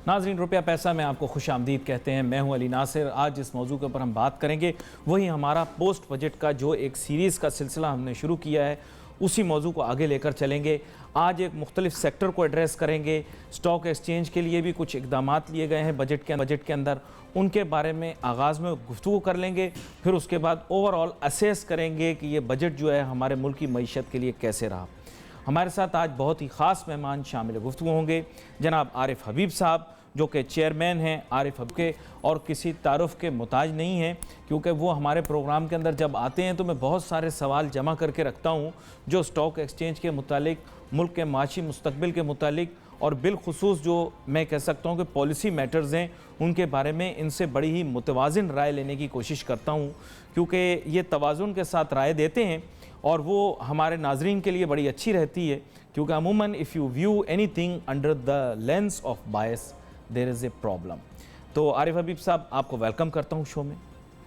ناظرین روپیہ پیسہ میں آپ کو خوش آمدید کہتے ہیں. میں ہوں علی ناصر. آج جس موضوع کے اوپر ہم بات کریں گے وہی ہمارا پوسٹ بجٹ کا جو ایک سیریز کا سلسلہ ہم نے شروع کیا ہے اسی موضوع کو آگے لے کر چلیں گے. آج ایک مختلف سیکٹر کو ایڈریس کریں گے. سٹاک ایکسچینج کے لیے بھی کچھ اقدامات لیے گئے ہیں بجٹ کے اندر, ان کے بارے میں آغاز میں گفتگو کر لیں گے. پھر اس کے بعد اوور آل اسیس کریں گے کہ یہ بجٹ جو ہے ہمارے ملک کی معیشت کے لیے کیسے رہا. ہمارے ساتھ آج بہت ہی خاص مہمان شامل گفتگو ہوں گے. جناب عارف حبیب صاحب جو کہ چیئرمین ہیں عارف ہب کے, اور کسی تعارف کے محتاج نہیں ہیں کیونکہ وہ ہمارے پروگرام کے اندر جب آتے ہیں تو میں بہت سارے سوال جمع کر کے رکھتا ہوں جو سٹاک ایکسچینج کے متعلق, ملک کے معاشی مستقبل کے متعلق اور بالخصوص جو میں کہہ سکتا ہوں کہ پالیسی میٹرز ہیں ان کے بارے میں ان سے بڑی ہی متوازن رائے لینے کی کوشش کرتا ہوں, کیونکہ یہ توازن کے ساتھ رائے دیتے ہیں اور وہ ہمارے ناظرین کے لیے بڑی اچھی رہتی ہے, کیونکہ عموماً if you view anything under the lens of bias there is a problem. تو عارف حبیب صاحب آپ کو ویلکم کرتا ہوں شو میں.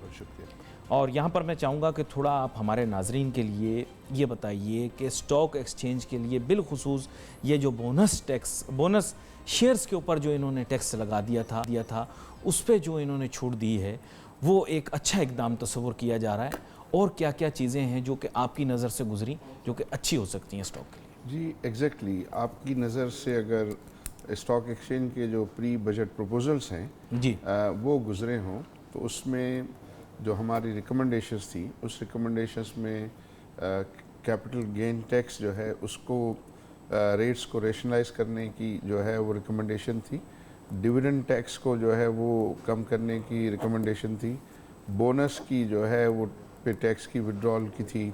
بہت شکریہ. اور یہاں پر میں چاہوں گا کہ تھوڑا آپ ہمارے ناظرین کے لیے یہ بتائیے کہ سٹاک ایکسچینج کے لیے بالخصوص یہ جو بونس شیئرز کے اوپر جو انہوں نے ٹیکس لگا دیا تھا اس پہ جو انہوں نے چھوٹ دی ہے وہ ایک اچھا اقدام تصور کیا جا رہا ہے, اور کیا کیا چیزیں ہیں جو کہ آپ کی نظر سے گزری جو کہ اچھی ہو سکتی ہیں سٹاک کے لیے؟ جی ایگزیکٹلی آپ کی نظر سے اگر اسٹاک ایکسچینج کے جو پری بجٹ پروپوزلز ہیں جی وہ گزرے ہوں تو اس میں جو ہماری ریکمنڈیشنز تھی اس ریکمنڈیشنز میں کیپٹل گین ٹیکس جو ہے اس کو ریٹس کو ریشنلائز کرنے کی جو ہے وہ ریکمنڈیشن تھی, ڈیویڈنڈ ٹیکس کو جو ہے وہ کم کرنے کی ریکمنڈیشن تھی, بونس کی جو ہے وہ پہ ٹیکس کی وڈرال کی تھی,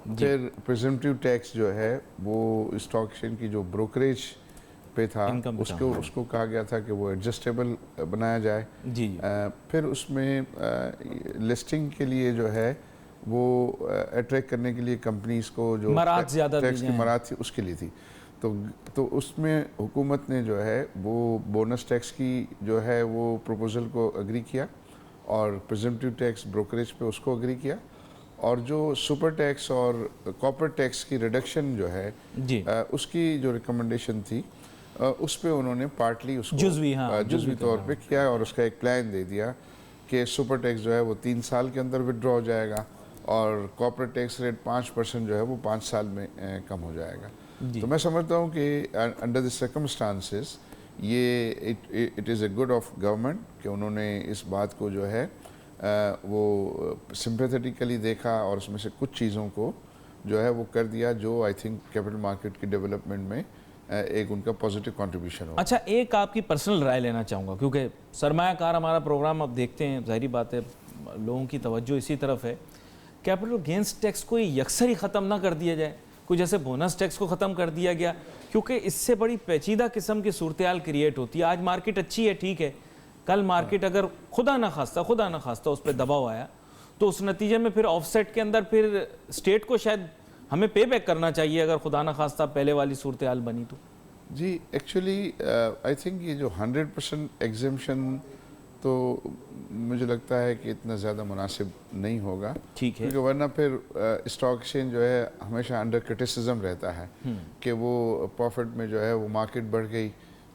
پھر پریزمپٹیو ٹیکس جو ہے وہ اسٹاک ایکسچینج کی جو بروکریج پہ تھا اس کو کہا گیا تھا کہ وہ ایڈجسٹیبل بنایا جائے. جی پھر اس میں لسٹنگ کے لیے جو ہے وہ اٹریکٹ کرنے کے لیے کمپنیز کو جو ٹیکس کی مراد تھی اس کے لیے تھی, تو اس میں حکومت نے جو ہے وہ بونس ٹیکس کی جو ہے وہ پروپوزل کو اگری کیا اور پریزمپٹیو ٹیکس بروکریج پہ اس کو اگری کیا, اور جو سپر ٹیکس اور کارپوریٹ ٹیکس کی ریڈکشن جو ہے اس کی جو ریکمنڈیشن تھی اس پہ انہوں نے پارٹلی اس کو جزوی طور پہ کیا اور اس کا ایک پلان دے دیا کہ سپر ٹیکس جو ہے وہ 3 سال کے اندر وڈرا ہو جائے گا اور کارپوریٹ ٹیکس ریٹ 5% جو ہے وہ 5 سال میں کم ہو جائے گا. تو میں سمجھتا ہوں کہ انڈر دی سرکمسٹانسز یہ it is a good of government کہ انہوں نے اس بات کو جو ہے وہ سمپیتھیٹیکلی دیکھا اور اس میں سے کچھ چیزوں کو جو ہے وہ کر دیا جو آئی تھنک کیپٹل مارکیٹ کی ڈیولپمنٹ میں ایک ان کا پازیٹیو کنٹریبیوشن ہو. اچھا, ایک آپ کی پرسنل رائے لینا چاہوں گا کیونکہ سرمایہ کار ہمارا پروگرام اب دیکھتے ہیں, ظاہری بات ہے لوگوں کی توجہ اسی طرف ہے. کیپٹل گینز ٹیکس کو یکسر ہی ختم نہ کر دیا جائے, کوئی جیسے بونس ٹیکس کو ختم کر دیا گیا, کیونکہ اس سے بڑی پیچیدہ قسم کی صورتحال کریٹ ہوتی ہے. آج مارکیٹ اچھی ہے ٹھیک ہے, کل مارکیٹ اگر خدا نہ خواستہ اس پہ دباؤ آیا تو اس نتیجے میں پھر آف سیٹ کے اندر پھر اسٹیٹ کو شاید ہمیں پے بیک کرنا چاہیے اگر خدا نہ خواستہ پہلے والی صورتحال بنی تو. جی ایکچولی آئی تھنک یہ جو 100% ایگزمپشن تو مجھے لگتا ہے کہ اتنا زیادہ مناسب نہیں ہوگا, ٹھیک ہے, کیونکہ ورنہ پھر اسٹاک ایکسچینج جو ہے ہمیشہ انڈر کرٹیسزم رہتا ہے کہ وہ پروفٹ میں جو ہے وہ مارکیٹ بڑھ گئی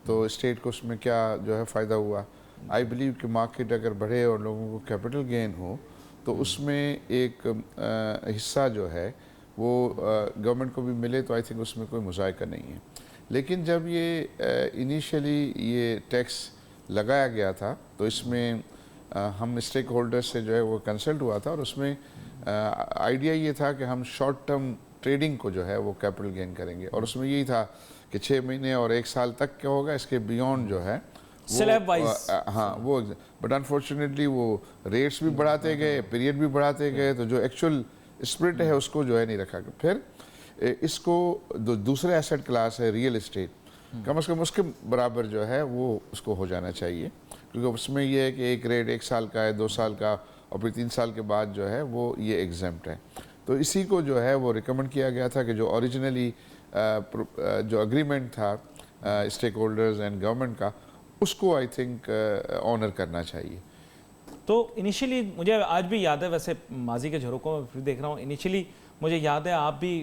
تو اسٹیٹ کو اس میں کیا جو ہے فائدہ ہوا. آئی بلیو کہ مارکیٹ اگر بڑھے اور لوگوں کو کیپٹل گین ہو تو اس میں ایک حصہ جو ہے وہ گورنمنٹ کو بھی ملے تو آئی تھنک اس میں کوئی مذائقہ نہیں ہے. لیکن جب یہ انیشیلی یہ ٹیکس لگایا گیا تھا تو اس میں ہم اسٹیک ہولڈر سے جو ہے وہ کنسلٹ ہوا تھا اور اس میں آئیڈیا یہ تھا کہ ہم شارٹ ٹرم ٹریڈنگ کو جو ہے وہ کیپٹل گین کریں گے, اور اس میں یہی تھا کہ 6 مہینے اور 1 سال تک کیا ہوگا, اس کے بیونڈ جو ہے سلیب وائز وہ بٹ انفارچونیٹلی وہ ریٹس بھی بڑھاتے گئے, پیریڈ بھی بڑھاتے گئے, تو جو ایکچوئل اسپرٹ ہے اس کو جو ہے نہیں رکھا. پھر اس کو دوسرے ایسٹ کلاس ہے ریئل اسٹیٹ, کم از کم اس کے برابر جو ہے وہ اس کو ہو جانا چاہیے, کیونکہ اس میں یہ ہے کہ ایک ریٹ 1 سال کا ہے, 2 سال کا, اور پھر 3 سال کے بعد جو ہے وہ یہ ایگزمپٹ ہے. تو اسی کو جو ہے وہ ریکمنڈ کیا گیا تھا کہ جو اوریجنلی جو اگریمنٹ تھا اسٹیک ہولڈرز اینڈ گورنمنٹ کا اس کو آئی تھنک آنر کرنا چاہیے. تو انیشلی مجھے آج بھی یاد ہے, ویسے ماضی کے جھروکوں میں پھر دیکھ رہا ہوں, انیشلی مجھے یاد ہے آپ بھی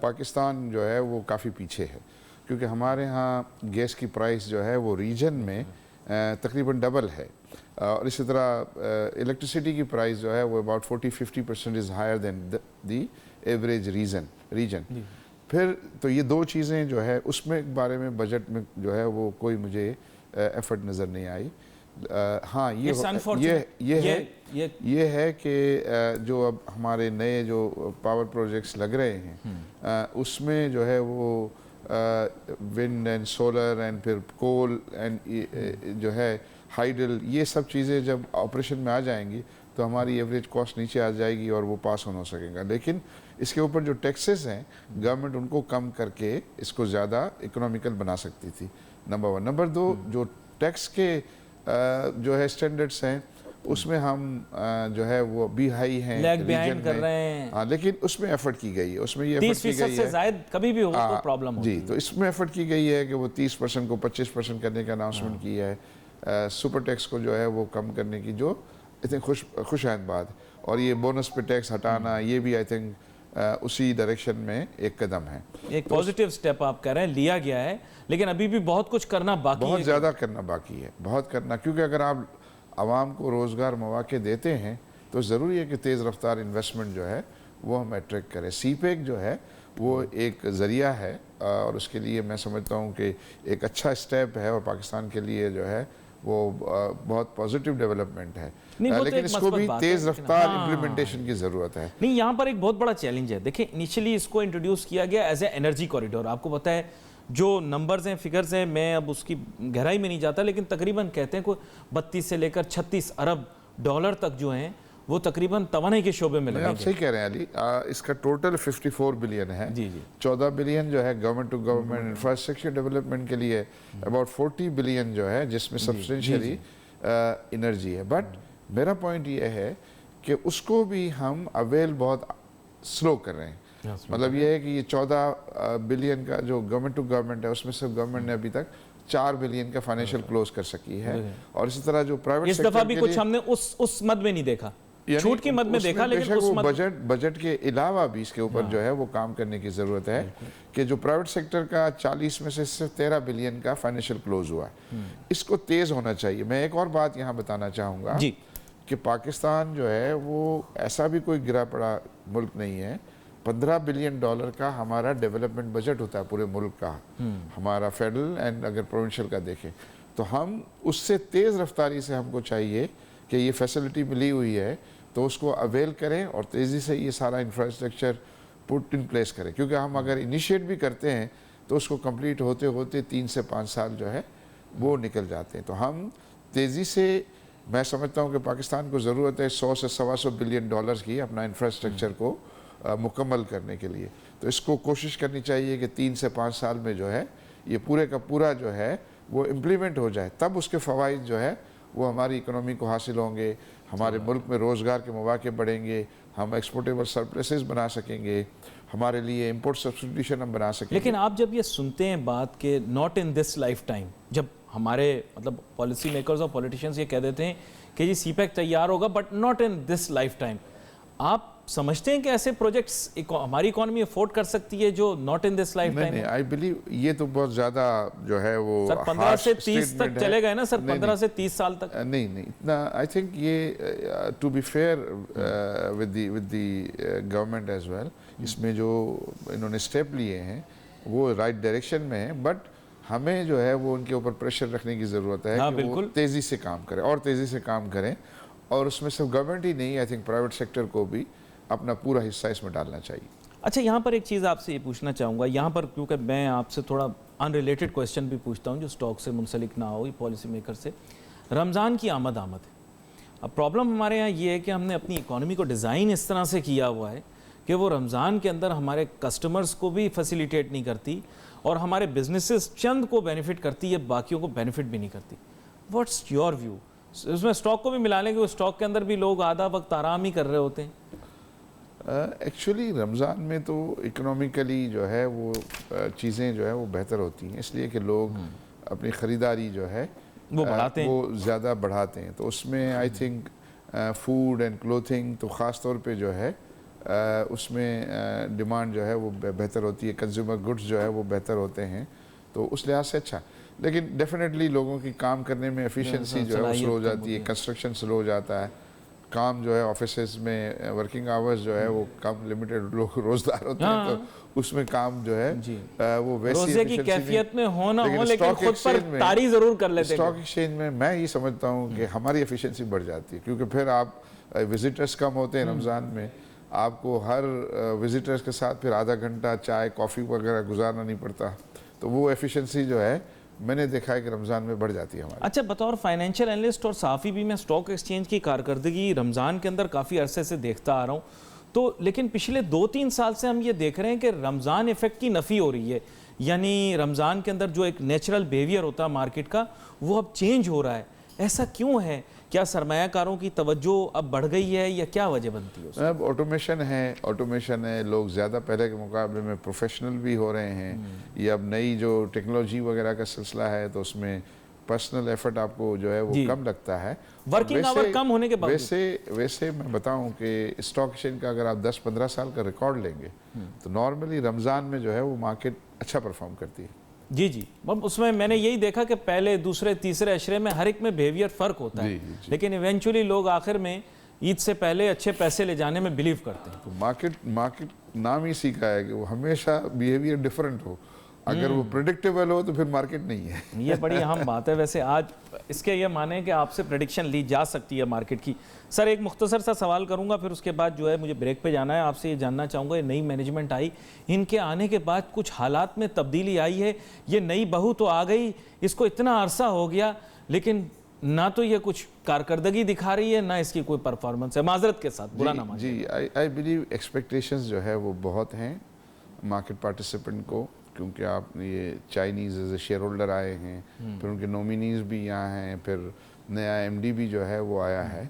پاکستان جو ہے وہ کافی پیچھے ہے، کیونکہ ہمارے ہاں گیس کی پرائس جو ہے وہ ریجن میں تقریباً ڈبل ہے، اور اسی طرح الیکٹریسٹی کی پرائس جو ہے وہ about 40-50% is higher than the average region. پھر تو یہ دو چیزیں جو ہے اس میں بارے میں بجٹ میں جو ہے وہ کوئی مجھے ایفرٹ نظر نہیں آئی. ہاں یہ ہے کہ جو اب ہمارے نئے جو پاور پروجیکٹس لگ رہے ہیں اس میں جو ہے وہ ونڈ اینڈ سولر اینڈ پھر کول اینڈ جو ہے ہائیڈل، یہ سب چیزیں جب آپریشن میں آ جائیں گی تو ہماری ایوریج کاسٹ نیچے آ جائے گی اور وہ پاس آن ہو سکے گا. لیکن اس کے اوپر جو ٹیکسز ہیں گورنمنٹ ان کو کم کر کے اس کو زیادہ اکنامیکل بنا سکتی تھی، نمبر 1. نمبر 2، جو ٹیکس کے جو ہے سٹینڈرڈز ہیں اس میں ہم جو ہے وہ بھی ہائی ہیں، لیگ بیہائنڈ کر رہے ہیں. ہاں، لیکن اس میں ایفرٹ کی گئی ہے، اس میں یہ ایفرٹ کی گئی ہے 30% سے زائد کبھی بھی ہو تو پرابلم ہوتی ہے. جی، تو اس میں ایفرٹ کی گئی ہے کہ وہ 30% کو 25% کرنے کا اناؤنسمنٹ کی ہے. سپر ٹیکس کو جو ہے وہ کم کرنے کی جو آئی تھنک خوش آئند بات، اور یہ بونس پہ ٹیکس ہٹانا یہ بھی آئی تھنک اسی ڈائریکشن میں ایک قدم ہے. ایک پازیٹیو سٹیپ آپ کہہ رہے ہیں لیا گیا ہے، لیکن ابھی بھی بہت کچھ کرنا باقی ہے. بہت زیادہ کرنا باقی ہے، بہت کرنا، کیونکہ اگر آپ عوام کو روزگار مواقع دیتے ہیں تو ضروری ہے کہ تیز رفتار انویسٹمنٹ جو ہے وہ ہم اٹریکٹ کریں. سی پیک جو ہے وہ ایک ذریعہ ہے، اور اس کے لیے میں سمجھتا ہوں کہ ایک اچھا سٹیپ ہے، اور پاکستان کے لیے جو ہے وہ بہت پازیٹیو ڈیولپمنٹ ہے، لیکن اس کو بھی تیز رفتار امپلیمنٹیشن کی ضرورت ہے. نہیں، یہاں پر ایک بہت بڑا چیلنج ہے. دیکھیں انیشلی اس کو انٹروڈیوس کیا گیا ایز اے انرجی کوریڈور. آپ کو پتہ ہے جو نمبرز ہیں، فگرز ہیں، میں اب اس کی گہرائی میں نہیں جاتا، لیکن تقریباً کہتے ہیں کوئی 32 سے لے کر 36 ارب ڈالر تک جو ہیں وہ تقریباً توانائی کے شعبے میں لگیں گے. آپ صحیح کہہ رہے ہیں علی، اس کا ٹوٹل 54 بلین ہے. 14 بلین جو ہے government to government infrastructure development کے لیے، اباؤٹ 40 بلین جو ہے جس میں سبسٹینشلی انرجی ہے. بٹ میرا پوائنٹ یہ ہے کہ اس کو بھی ہم اویل بہت سلو کر رہے ہیں. مطلب یہ ہے کہ یہ 14 بلین کا جو گورنمنٹ ٹو گورنمنٹ ہے اس میں سے گورنمنٹ نے ابھی تک 4 بلین کا فائنینشیل کلوز کر سکی ہے. اور اسی طرح جو پرائیویٹ اس دفعہ بھی کچھ ہم نے اس مد میں نہیں دیکھا، چھوٹ کی مد میں دیکھا، لیکن اس مد بجٹ کے علاوہ بھی اس کے اوپر جو ہے وہ کام کرنے کی ضرورت ہے کہ جو پرائیویٹ سیکٹر کا 40 میں سے صرف 13 بلین کا فائنینشیل کلوز ہوا ہے، اس کو تیز ہونا چاہیے. میں ایک اور بات یہاں بتانا چاہوں گا کہ پاکستان جو ہے وہ ایسا بھی کوئی گرا پڑا ملک نہیں ہے. 15 بلین ڈالر کا ہمارا ڈیولپمنٹ بجٹ ہوتا ہے پورے ملک کا، ہمارا فیڈرل اینڈ اگر پروونشل کا دیکھیں تو ہم اس سے تیز رفتاری سے ہم کو چاہیے کہ یہ فیسلٹی ملی ہوئی ہے تو اس کو اویل کریں اور تیزی سے یہ سارا انفراسٹرکچر پٹ ان پلیس کریں. کیونکہ ہم اگر انیشیٹ بھی کرتے ہیں تو اس کو کمپلیٹ ہوتے ہوتے 3 سے 5 سال جو ہے وہ نکل جاتے ہیں. تو ہم تیزی سے، میں سمجھتا ہوں کہ پاکستان کو ضرورت ہے 100 سے 125 بلین ڈالرز کی اپنا انفراسٹرکچر کو مکمل کرنے کے لیے. تو اس کو کوشش کرنی چاہیے کہ 3 سے 5 سال میں جو ہے یہ پورے کا پورا جو ہے وہ امپلیمنٹ ہو جائے، تب اس کے فوائد جو ہے وہ ہماری اکنامی کو حاصل ہوں گے، ہمارے ملک میں روزگار کے مواقع بڑھیں گے، ہم ایکسپورٹیبل سرپلسز بنا سکیں گے، ہمارے لیے امپورٹ سبسٹیٹیوشن ہم بنا سکیں گے. لیکن آپ جب یہ سنتے ہیں بات کہ not in this life time, جب ہمارے مطلب پالیسی میکرز اور پولیٹیشینز یہ کہہ دیتے ہیں کہ جی سی پیک تیار ہوگا but not in this life time, آپ سمجھتے ہیں کہ ایسے پروجیکٹس ہماری اکانومی افورڈ کر سکتی ہے جو not in this life time? نہیں، آئی بلیو یہ تو بہت زیادہ جو ہے وہ سر 15 سے 30 تک چلے گئے نا سر، 15 سے 30 سال تک. نہیں اتنا. آئی تھنک یہ to be fair with the government as well, اس میں جو انہوں نے اسٹیپ لیے ہیں وہ رائٹ ڈائریکشن میں ہیں، بٹ ہمیں جو ہے وہ ان کے اوپر پریشر رکھنے کی ضرورت ہے کہ وہ تیزی سے کام کریں اور تیزی سے کام کریں. اور اس میں صرف گورنمنٹ ہی نہیں، آئی تھنک پرائیویٹ سیکٹر کو بھی اپنا پورا حصہ اس میں ڈالنا چاہیے. اچھا، یہاں پر ایک چیز آپ سے یہ پوچھنا چاہوں گا، یہاں پر کیونکہ میں آپ سے تھوڑا ان ریلیٹڈ کویسچن بھی پوچھتا ہوں جو سٹاک سے منسلک نہ ہو، پالیسی میکر سے. رمضان کی آمد ہے. اب پرابلم ہمارے یہاں یہ ہے کہ ہم نے اپنی اکانومی کو ڈیزائن اس طرح سے کیا ہوا ہے کہ وہ رمضان کے اندر ہمارے کسٹمرز کو بھی فیسیلیٹیٹ نہیں کرتی اور ہمارے بزنسز چند کو بینیفٹ کرتی ہے، باقیوں کو بینیفٹ بھی نہیں کرتی. What's your view? اس میں سٹاک کو بھی ملا لیں گے، وہ سٹاک کے اندر بھی لوگ آدھا وقت آرام ہی کر رہے ہوتے ہیں. ایکچولی رمضان میں تو اکنامیکلی جو ہے وہ چیزیں جو ہے وہ بہتر ہوتی ہیں، اس لیے کہ لوگ اپنی خریداری جو ہے وہ بڑھاتے ہیں، وہ زیادہ بڑھاتے ہیں. تو اس میں I think food and clothing تو خاص طور پہ جو ہے اس میں ڈیمانڈ جو ہے وہ بہتر ہوتی ہے، کنزیومر گڈز جو ہے وہ بہتر ہوتے ہیں، تو اس لحاظ سے اچھا. لیکن ڈیفینیٹلی لوگوں کی کام کرنے میں ایفیشنسی جو ہے وہ سلو ہو جاتی ہے، کنسٹرکشن سلو ہو جاتا ہے، کام جو ہے آفیسز میں ورکنگ آورز جو ہے وہ کم لمیٹڈ لوگ روزدار ہوتے ہیں، تو اس میں کام جو ہے وہ ویسی روزے کی کیفیت میں ہونا ہو لیکن خود پر طاری ضرور کر لیتے ہیں. اسٹاک ایکسچینج میں میں یہ سمجھتا ہوں کہ ہماری ایفیشنسی بڑھ جاتی ہے، کیونکہ پھر آپ وزٹرز کم ہوتے ہیں رمضان میں، آپ کو ہر وزٹرز کے ساتھ پھر آدھا گھنٹہ چائے کافی وغیرہ گزارنا نہیں پڑتا، تو وہ ایفیشنسی جو ہے میں نے دیکھا ہے کہ رمضان میں بڑھ جاتی ہے ہماری. اچھا، بطور فائنینشیل انالسٹ اور صحافی بھی میں سٹاک ایکسچینج کی کارکردگی رمضان کے اندر کافی عرصے سے دیکھتا آ رہا ہوں، تو لیکن پچھلے 2-3 سال سے ہم یہ دیکھ رہے ہیں کہ رمضان ایفیکٹ کی نفی ہو رہی ہے، یعنی رمضان کے اندر جو ایک نیچرل بیہیویئر ہوتا ہے مارکیٹ کا وہ اب چینج ہو رہا ہے. ایسا کیوں ہے؟ کیا سرمایہ کاروں کی توجہ اب بڑھ گئی ہے یا کیا وجہ بنتی ہے اس میں؟ اب آٹومیشن ہے، لوگ زیادہ پہلے کے مقابلے میں پروفیشنل بھی ہو رہے ہیں، یہ اب نئی جو ٹیکنالوجی وغیرہ کا سلسلہ ہے تو اس میں پرسنل ایفرٹ آپ کو جو ہے وہ کم لگتا ہے. ورکنگ آور کم ہونے کے باوجود ویسے میں بتاؤں کہ اسٹاک ایکسچینج کا اگر آپ 10-15 سال کا ریکارڈ لیں گے تو نارملی رمضان میں جو ہے وہ مارکیٹ اچھا پرفارم کرتی ہے. جی اس میں نے یہی دیکھا کہ پہلے دوسرے تیسرے عشرے میں ہر ایک میں بیہیویئر فرق ہوتا ہے، لیکن ایونچولی لوگ آخر میں عید سے پہلے اچھے پیسے لے جانے میں بلیو کرتے ہیں. تو مارکیٹ نام ہی سیکھا ہے کہ وہ ہمیشہ بیہیویئر ڈیفرنٹ ہو، اگر وہ پریڈکٹیبل ہو تو پھر مارکیٹ نہیں ہے. یہ بڑی اہم بات ہے. ویسے آج اس کے یہ معنی ہے کہ آپ سے پریڈکشن لی جا سکتی ہے مارکیٹ کی. سر ایک مختصر سا سوال کروں گا، پھر اس کے بعد جو ہے مجھے بریک پہ جانا ہے. آپ سے یہ جاننا چاہوں گا، یہ نئی مینجمنٹ آئی، ان کے آنے کے بعد کچھ حالات میں تبدیلی آئی ہے؟ یہ نئی بہو تو آ گئی، اس کو اتنا عرصہ ہو گیا لیکن نہ تو یہ کچھ کارکردگی دکھا رہی ہے نہ اس کی کوئی پرفارمنس ہے. معذرت کے ساتھ برا نہ مانیں. جی آئی بلیو ایکسپیکٹیشنز جو ہے وہ بہت ہیں مارکیٹ پارٹیسپینٹ کو، کیونکہ آپ یہ Chinese as a share holder آئے ہیں، پھر ان کے نومینیز بھی یہاں ہیں، پھر نیا ایم ڈی بھی جو ہے وہ آیا ہے،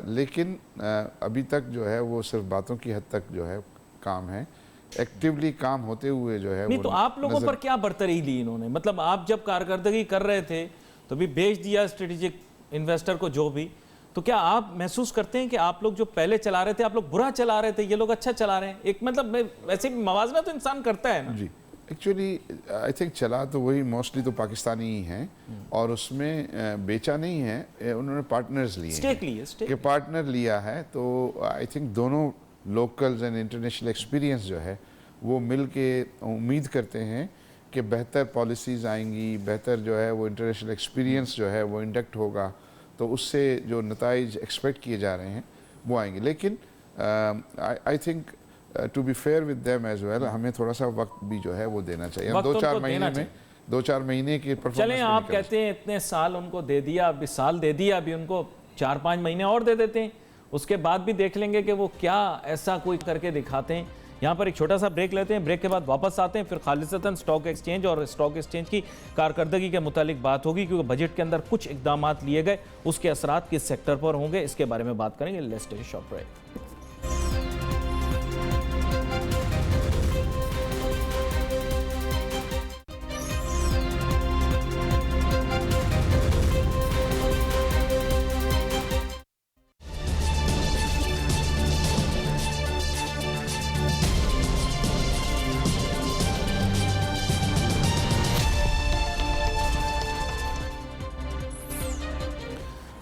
لیکن ابھی تک جو ہے وہ صرف باتوں کی حد تک جو ہے کام ہے، ایکٹیولی کام ہوتے ہوئے جو ہے. نہیں تو آپ لوگوں پر کیا برتری لی انہوں نے؟ مطلب آپ جب کارکردگی کر رہے تھے تو بھی بیچ دیا اسٹریٹجک انویسٹر کو جو بھی، تو کیا آپ محسوس کرتے ہیں کہ آپ لوگ جو پہلے چلا رہے تھے آپ لوگ برا چلا رہے تھے، یہ لوگ اچھا چلا رہے ہیں؟ ایک مطلب ویسے موازنہ تو انسان کرتا ہے نا. جی ایکچولی آئی تھنک چلا تو وہی موسٹلی تو پاکستانی ہی ہیں، اور اس میں بیچا نہیں ہے، انہوں نے پارٹنرز لیے کہ پارٹنر لیا ہے. تو آئی تھنک دونوں لوکلز اینڈ انٹرنیشنل ایکسپیرینس جو ہے وہ مل کے امید کرتے ہیں کہ بہتر پالیسیز آئیں گی، بہتر جو ہے وہ انٹرنیشنل ایکسپیرینس جو ہے وہ انڈکٹ ہوگا، تو اس سے جو نتائج ایکسپیکٹ کیے جا رہے ہیں وہ آئیں گے. لیکن I think to be fair with them as well, ہمیں تھوڑا سا وقت بھی جو ہے وہ دینا چاہیے. 2-4 مہینے کی پرفارمنس چلیں آپ کہتے ہیں اتنے سال ان کو دے دیا، ابھی سال دے دیا، ابھی ان کو 4-5 مہینے اور دے دیتے ہیں، اس کے بعد بھی دیکھ لیں گے کہ وہ کیا ایسا کوئی کر کے دکھاتے ہیں. یہاں پر ایک چھوٹا سا بریک لیتے ہیں، بریک کے بعد واپس آتے ہیں، پھر خالصتاً سٹاک ایکسچینج اور سٹاک ایکسچینج کی کارکردگی کے متعلق بات ہوگی، کیونکہ بجٹ کے اندر کچھ اقدامات لیے گئے، اس کے اثرات کس سیکٹر پر ہوں گے، اس کے بارے میں بات کریں گے. Let's take a short break.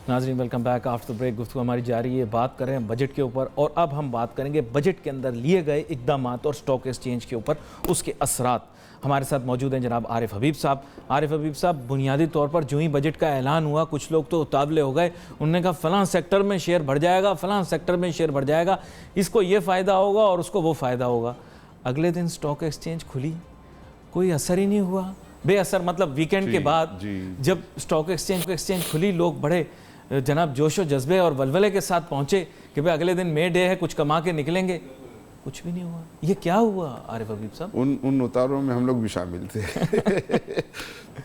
ناظرین ویلکم بیک آفٹر بریک. گفتگو ہماری جاری ہے، بات کر رہے ہیں بجٹ کے اوپر، اور اب ہم بات کریں گے بجٹ کے اندر لیے گئے اقدامات اور سٹاک ایکسچینج کے اوپر، اس کے اثرات. ہمارے ساتھ موجود ہیں جناب عارف حبیب صاحب. عارف حبیب صاحب، بنیادی طور پر جو ہی بجٹ کا اعلان ہوا کچھ لوگ تو اتابلے ہو گئے، انہوں نے کہا فلاں سیکٹر میں شیئر بڑھ جائے گا، فلاں سیکٹر میں شیئر بڑھ جائے گا، اس کو یہ فائدہ ہوگا اور اس کو وہ فائدہ ہوگا. اگلے دن سٹاک ایکسچینج کھلی، کوئی اثر ہی نہیں ہوا، بے اثر. مطلب ویکینڈ کے بعد جب سٹاک ایکسچینج کھلی، لوگ بڑے جناب جوش و جذبے اور ولولے کے ساتھ پہنچے کہ بھئی اگلے دن مے ڈے ہے، کچھ کما کے نکلیں گے. کچھ بھی نہیں ہوا. یہ کیا ہوا عارف حبیب صاحب؟ ان اتاروں میں ہم لوگ بھی شامل تھے.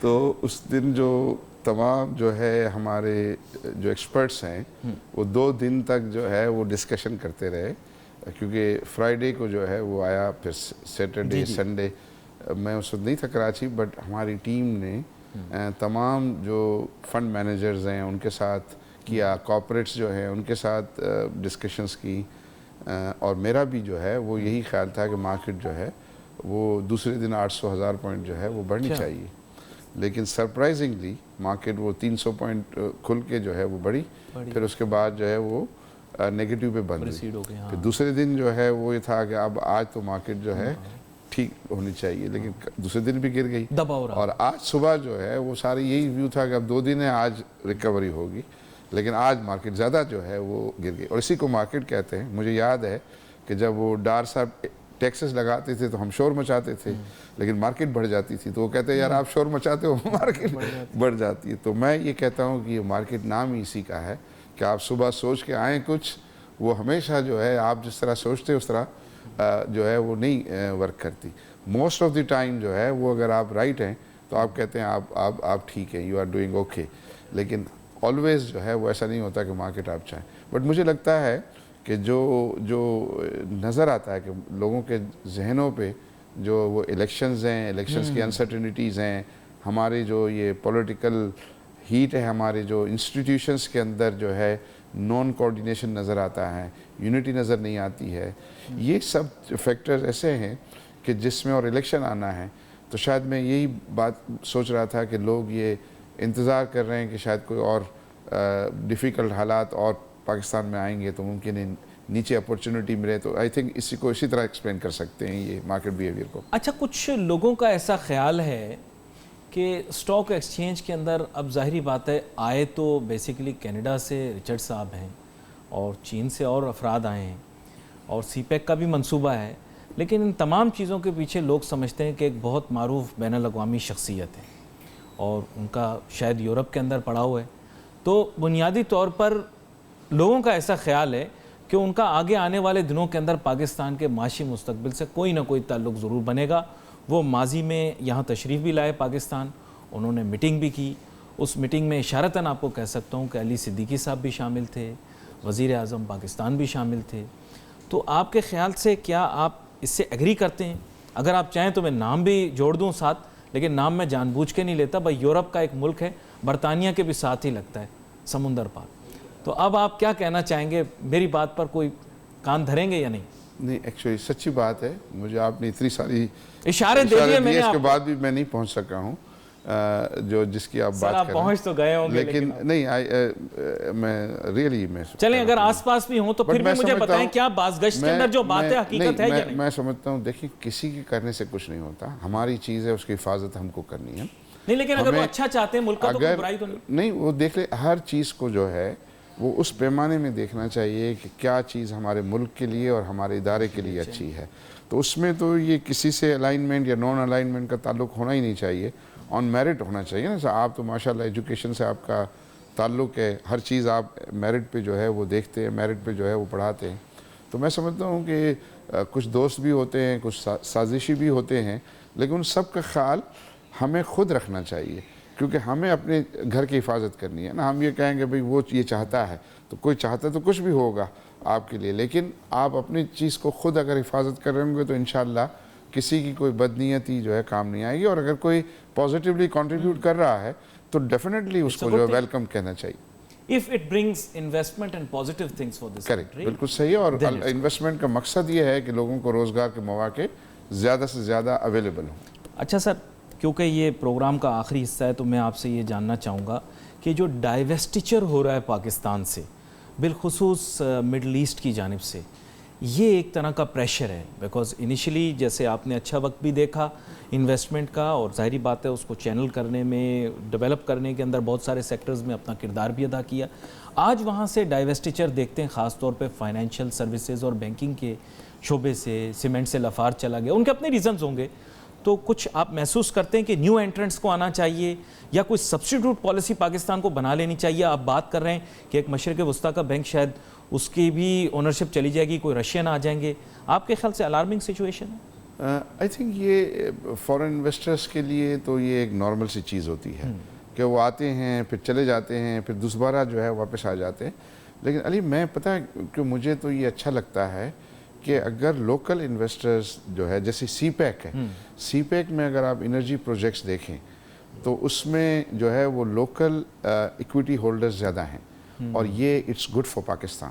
تو اس دن جو تمام جو ہے ہمارے جو ایکسپرٹس ہیں وہ 2 دن تک جو ہے وہ ڈسکشن کرتے رہے، کیونکہ فرائیڈے کو جو ہے وہ آیا، پھر سیٹرڈے سنڈے. میں اس وقت نہیں تھا کراچی، بٹ ہماری ٹیم نے تمام جو فنڈ مینیجرز ہیں ان کے ساتھ کیا، کارپوریٹس جو ہیں ان کے ساتھ ڈسکشنز کی. اور میرا بھی جو ہے وہ یہی خیال تھا کہ مارکیٹ جو ہے وہ دوسرے دن 800,000 پوائنٹ جو ہے وہ بڑھنی چاہیے، لیکن سرپرائزنگلی مارکیٹ وہ 300 پوائنٹ کھل کے جو ہے وہ بڑھی، پھر اس کے بعد جو ہے وہ نیگیٹو پہ بند ہوئی. پھر دوسرے دن جو ہے وہ یہ تھا کہ اب آج تو مارکیٹ جو ہے ٹھیک ہونی چاہیے، لیکن دوسرے دن بھی گر گئی، اور آج صبح جو ہے وہ سارے یہی ویو تھا کہ اب 2 دن ہے، آج ریکوری ہوگی، لیکن آج مارکیٹ زیادہ جو ہے وہ گر گئی. اور اسی کو مارکیٹ کہتے ہیں. مجھے یاد ہے کہ جب وہ ڈار صاحب ٹیکسز لگاتے تھے تو ہم شور مچاتے تھے، لیکن مارکیٹ بڑھ جاتی تھی، تو وہ کہتے ہیں یار آپ شور مچاتے ہو، مارکیٹ بڑھ جاتی ہے. تو میں یہ کہتا ہوں کہ یہ مارکیٹ نام ہی اسی کا ہے کہ آپ صبح سوچ کے آئیں کچھ، وہ ہمیشہ جو ہے آپ جس طرح سوچتے اس طرح جو ہے وہ نہیں ورک کرتی. موسٹ آف دی ٹائم جو ہے وہ اگر آپ رائٹ ہیں تو آپ کہتے ہیں آپ ٹھیک ہیں، یو آر ڈوئنگ اوکے، لیکن آلویز جو ہے وہ ایسا نہیں ہوتا کہ مارکیٹ آپ چاہیں. بٹ مجھے لگتا ہے کہ جو نظر آتا ہے کہ لوگوں کے ذہنوں پہ جو وہ الیکشنز ہیں، الیکشنز کی انسرٹنٹیز ہیں، ہمارے جو یہ پولیٹیکل ہیٹ ہے، ہمارے جو انسٹیٹیوشنز کے اندر جو ہے نان کوارڈینیشن نظر آتا ہے، یونٹی نظر نہیں آتی ہے، یہ سب فیکٹرز ایسے ہیں کہ جس میں، اور الیکشن آنا ہے تو شاید میں یہی بات سوچ رہا تھا کہ لوگ یہ انتظار کر رہے ہیں کہ شاید کوئی اور ڈیفیکلٹ حالات اور پاکستان میں آئیں گے تو ممکن ہے نیچے اپورچونٹی ملے. تو آئی تھنک اسی کو اسی طرح ایکسپلین کر سکتے ہیں یہ مارکیٹ بیہیویئر کو. اچھا، کچھ لوگوں کا ایسا خیال ہے کہ اسٹاک ایکسچینج کے اندر اب ظاہری بات ہے آئے تو بیسیکلی کینیڈا سے رچرڈ صاحب ہیں اور چین سے اور افراد آئے ہیں اور سی پیک کا بھی منصوبہ ہے، لیکن ان تمام چیزوں کے پیچھے لوگ سمجھتے ہیں کہ ایک بہت معروف بین الاقوامی شخصیت ہے اور ان کا شاید یورپ کے اندر پڑا ہوا ہے. تو بنیادی طور پر لوگوں کا ایسا خیال ہے کہ ان کا آگے آنے والے دنوں کے اندر پاکستان کے معاشی مستقبل سے کوئی نہ کوئی تعلق ضرور بنے گا. وہ ماضی میں یہاں تشریف بھی لائے پاکستان، انہوں نے میٹنگ بھی کی. اس میٹنگ میں اشارتاً آپ کو کہہ سکتا ہوں کہ علی صدیقی صاحب بھی شامل تھے، وزیر اعظم پاکستان بھی شامل تھے. تو آپ کے خیال سے کیا آپ اس سے ایگری کرتے ہیں؟ اگر آپ چاہیں تو میں نام بھی جوڑ دوں ساتھ، لیکن نام میں جان بوجھ کے نہیں لیتا. بھائی یورپ کا ایک ملک ہے، برطانیہ کے بھی ساتھ ہی لگتا ہے، سمندر پار. تو اب آپ کیا کہنا چاہیں گے؟ میری بات پر کوئی کان دھریں گے یا نہیں؟ نہیں، ایکچولی سچی بات ہے، مجھے آپ نے اتنی ساری اشارے دے دیے، میں نے اس کے بعد بھی میں نہیں پہنچ سکا ہوں جو جس کی آپ بات کر رہے ہیں. پہنچ تو گئے ہوں گے، لیکن نہیں، میں ریئلی میں چلیں اگر آس پاس بھی ہوں تو پھر بھی مجھے بتائیں کیا بازگشت کے اندر جو بات ہے حقیقت ہے یا نہیں؟ میں سمجھتا ہوں دیکھیں کسی کے کرنے سے کچھ نہیں ہوتا، ہماری چیز ہے، اس کی حفاظت ہم کو کرنی ہے. نہیں، لیکن اگر وہ اچھا چاہتے ہیں ملک کا تو کوئی برائی تو نہیں. وہ دیکھ لے، ہر چیز کو جو ہے وہ اس پیمانے میں دیکھنا چاہیے کہ کیا چیز ہمارے ملک کے لیے اور ہمارے ادارے کے لیے اچھی ہے. تو اس میں تو یہ کسی سے الائنمنٹ یا نان الائنمنٹ کا تعلق ہونا ہی نہیں چاہیے، آن میرٹ ہونا چاہیے نا. آپ تو ماشاءاللہ ایجوکیشن سے آپ کا تعلق ہے، ہر چیز آپ میرٹ پہ جو ہے وہ دیکھتے ہیں، میرٹ پہ جو ہے وہ پڑھاتے ہیں. تو میں سمجھتا ہوں کہ کچھ دوست بھی ہوتے ہیں، کچھ سازشی بھی ہوتے ہیں، لیکن ان سب کا خیال ہمیں خود رکھنا چاہیے، کیونکہ ہمیں اپنے گھر کی حفاظت کرنی ہے نا. ہم یہ کہیں گے بھئی وہ یہ چاہتا ہے، تو کوئی چاہتا تو کچھ بھی ہوگا آپ کے لیے، لیکن آپ اپنی چیز کو خود اگر حفاظت کر رہے ہوں گے تو انشاءاللہ کسی کی کوئی بدنیتی جو ہے کام نہیں آئے گی. اور اگر کوئی پازیٹیولی کنٹریبیوٹ کر رہا ہے تو ڈیفینیٹلی اس کو جو ہے ویلکم کہنا چاہیے. if it brings investment and positive things for this country. بالکل صحیح. اور انویسٹمنٹ کا مقصد یہ ہے کہ لوگوں کو روزگار کے مواقع زیادہ سے زیادہ اویلیبل ہوں. اچھا سر، کیونکہ یہ پروگرام کا آخری حصہ ہے تو میں آپ سے یہ جاننا چاہوں گا کہ جو ڈائیویسٹیچر ہو رہا ہے پاکستان سے، بالخصوص مڈل ایسٹ کی جانب سے، یہ ایک طرح کا پریشر ہے. بیکاز انیشلی جیسے آپ نے اچھا وقت بھی دیکھا انویسٹمنٹ کا، اور ظاہری بات ہے اس کو چینل کرنے میں، ڈیولپ کرنے کے اندر بہت سارے سیکٹرز میں اپنا کردار بھی ادا کیا. آج وہاں سے ڈائیویسٹیچر دیکھتے ہیں، خاص طور پہ فائنینشیل سروسز اور بینکنگ کے شعبے سے، سیمنٹ سے لفار چلا گیا. ان کے اپنے ریزنز ہوں گے. تو کچھ آپ محسوس کرتے ہیں کہ نیو انٹرنٹس کو آنا چاہیے یا کوئی سبسٹیٹیوٹ پالیسی پاکستان کو بنا لینی چاہیے؟ آپ بات کر رہے ہیں کہ ایک مشرق وسطیٰ کا بینک شاید اس کی بھی اونرشپ چلی جائے گی، کوئی رشین آ جائیں گے. آپ کے خیال سے الارمنگ سچویشن ہے؟ آئی تھنک یہ فارن انویسٹرز کے لیے تو یہ ایک نارمل سی چیز ہوتی ہے کہ وہ آتے ہیں پھر چلے جاتے ہیں، پھر دوبارہ جو ہے واپس آ جاتے ہیں. لیکن علی میں پتہ ہے کہ مجھے تو یہ اچھا لگتا ہے کہ اگر لوکل انویسٹرز جو ہے، جیسے سی پیک ہے، سی پیک میں اگر آپ انرجی پروجیکٹس دیکھیں تو اس میں جو ہے وہ لوکل ایکویٹی ہولڈرز زیادہ ہیں، اور یہ اٹس گڈ فار پاکستان.